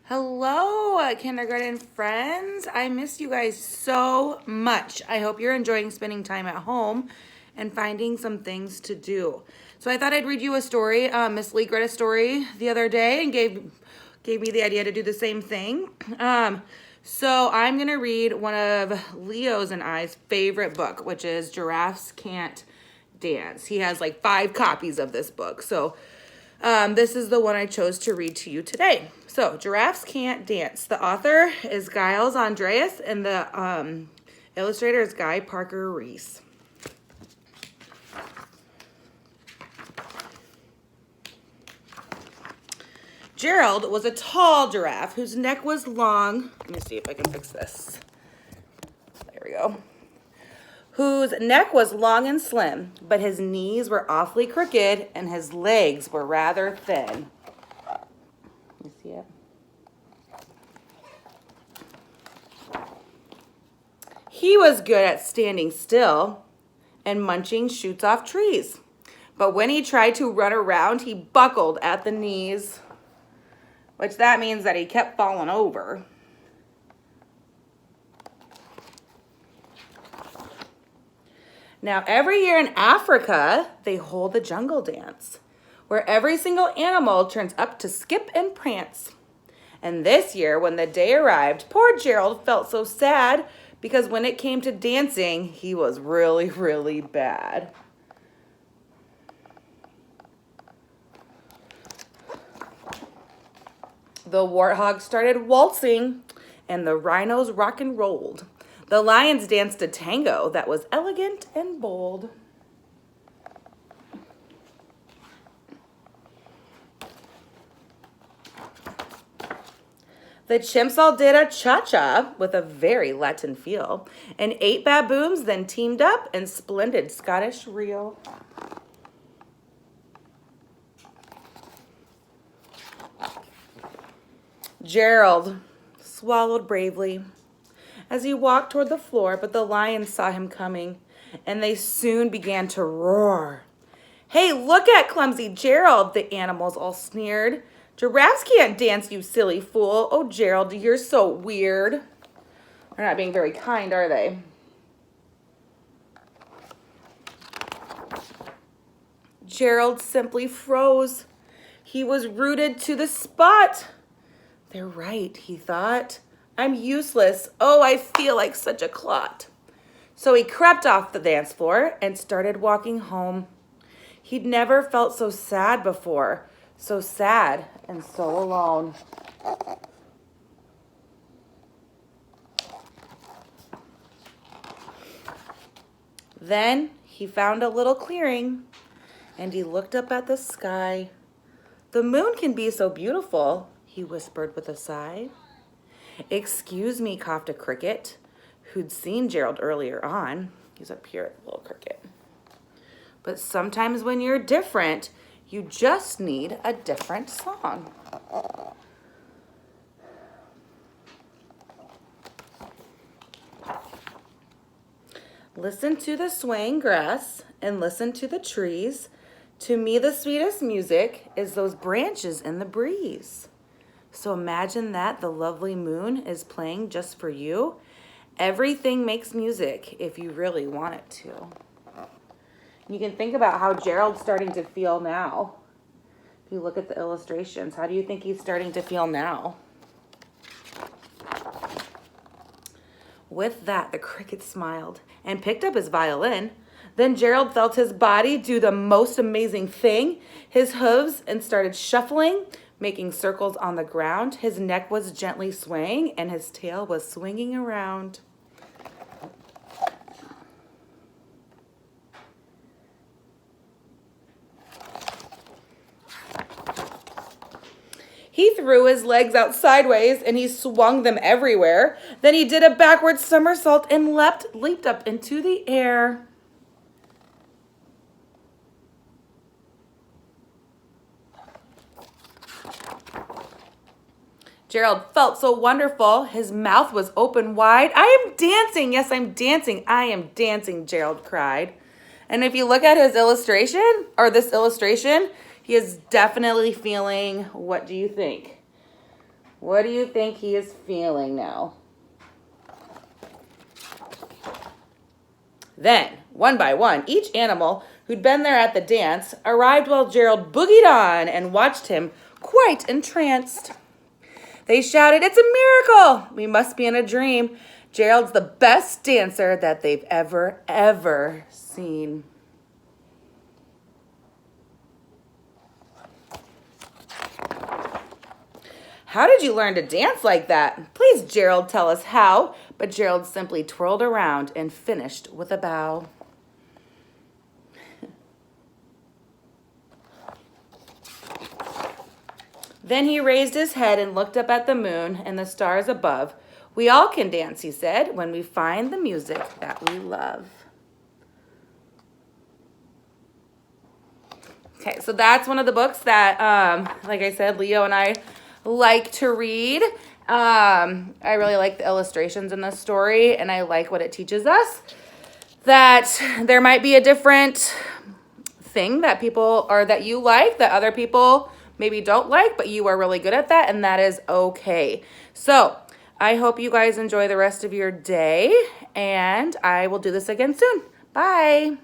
Hello, kindergarten friends. I miss you guys so much. I hope you're enjoying spending time at home and finding some things to do. So I thought I'd read you a story. Miss Lee read a story the other day and gave me the idea to do the same thing. So I'm gonna read one of Leo's and I's favorite book, which is Giraffes Can't Dance. He has like 5 copies of this book. So this is the one I chose to read to you today. So, Giraffes Can't Dance. The author is Giles Andreas, and the illustrator is Guy Parker Reese. Gerald was a tall giraffe whose neck was long. Let me see if I can fix this. There we go. Whose neck was long and slim, but his knees were awfully crooked and his legs were rather thin. You see it? He was good at standing still and munching shoots off trees. But when he tried to run around, he buckled at the knees, which that means that he kept falling over. Now, every year in Africa, they hold the jungle dance, where every single animal turns up to skip and prance. And this year, when the day arrived, poor Gerald felt so sad because when it came to dancing, he was really, really bad. The warthog started waltzing, and the rhinos rock and rolled. The lions danced a tango that was elegant and bold. The chimps all did a cha-cha with a very Latin feel, and 8 baboons then teamed up in splendid Scottish reel. Gerald swallowed bravely as he walked toward the floor, but the lions saw him coming, and they soon began to roar. "Hey, look at clumsy Gerald," the animals all sneered. "Giraffes can't dance, you silly fool. Oh, Gerald, you're so weird." They're not being very kind, are they? Gerald simply froze. He was rooted to the spot. "They're right," he thought. "I'm useless. Oh, I feel like such a clot." So he crept off the dance floor and started walking home. He'd never felt so sad before, so sad and so alone. Then he found a little clearing and he looked up at the sky. "The moon can be so beautiful," he whispered with a sigh. "Excuse me," coughed a cricket who'd seen Gerald earlier on. He's up here, little cricket. "But sometimes when you're different, you just need a different song." Listen to the swaying grass and listen to the trees. To me, the sweetest music is those branches in the breeze. So imagine that the lovely moon is playing just for you. Everything makes music if you really want it to. You can think about how Gerald's starting to feel now. If you look at the illustrations, how do you think he's starting to feel now? With that, the cricket smiled and picked up his violin. Then Gerald felt his body do the most amazing thing. His hooves and started shuffling, making circles on the ground. His neck was gently swaying and his tail was swinging around. He threw his legs out sideways and he swung them everywhere. Then he did a backward somersault and leaped up into the air. Gerald felt so wonderful. His mouth was open wide. "I am dancing. Yes, I'm dancing. I am dancing," Gerald cried. And if you look at his illustration, or this illustration, he is definitely feeling, what do you think? What do you think he is feeling now? Then, one by one, each animal who'd been there at the dance arrived while Gerald boogied on and watched him quite entranced. They shouted, "It's a miracle! We must be in a dream. Gerald's the best dancer that they've ever seen." "How did you learn to dance like that? Please, Gerald, tell us how." But Gerald simply twirled around and finished with a bow. Then he raised his head and looked up at the moon and the stars above. "We all can dance," he said, "when we find the music that we love." Okay, so that's one of the books that, like I said, Leo and I like to read. I really like the illustrations in this story, and I like what it teaches us. That there might be a different thing that people, or that you like, that other people maybe don't like, but you are really good at that, and that is okay. So I hope you guys enjoy the rest of your day, and I will do this again soon. Bye.